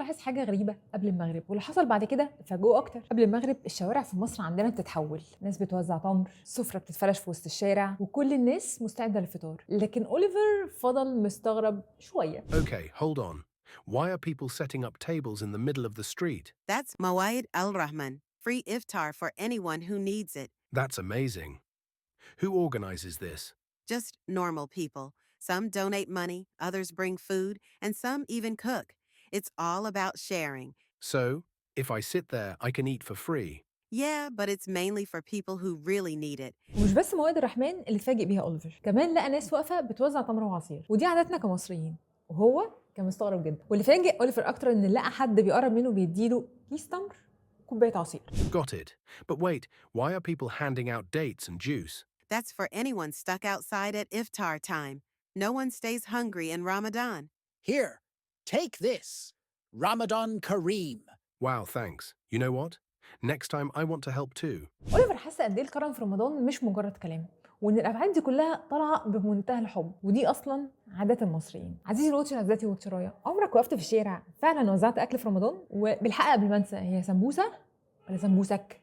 لاحظ حاجة غريبة قبل المغرب واللي حصل بعد كده فاجئه أكتر. قبل المغرب الشوارع في مصر عندنا بتتحول، ناس بتوزع تمر، السفرة بتتفرش في وسط الشارع وكل الناس مستعدة للفطار. لكن أوليفر فضل مستغرب شوية. Okay, hold on. Why are people setting up tables in the middle of the street? That's Mawa'id al-Rahman, free iftar for anyone who needs it. That's amazing. Who organizes this? Just normal people. Some donate money, others bring food, and some even cook. It's all about sharing. So, if I sit there, I can eat for free. Yeah, but it's mainly for people who really need it. ومش بس موائد الرحمن اللي اتفاجئ بيها أوليفر، كمان لقى ناس واقفة بتوزع تمر وعصير، ودي عاداتنا كمصريين. وهو كان مستغرب جدا، واللي فاجئ أوليفر أكتر إن لقى حد بيقرب منه بيديله كيس تمر وكوباية عصير. Got it. But wait, why are people handing out dates and juice? That's for anyone stuck outside at iftar time. No one stays hungry in Ramadan. Here, take this. Ramadan Kareem. Wow, thanks. You know what? Next time I want to help too. أوليفر حس قد إيه الكرم في رمضان مش مجرد كلام، وإن الأفعال دي كلها طالعة بمنتهى الحب، ودي أصلا عادات المصريين. عزيزي الواتشر، عزيزاتي واتشرايا، عمرك وقفت في الشارع فعلا وزعت أكل في رمضان؟ وبالحق قبل ما أنسى، هي سمبوسة ولا سمبوسك؟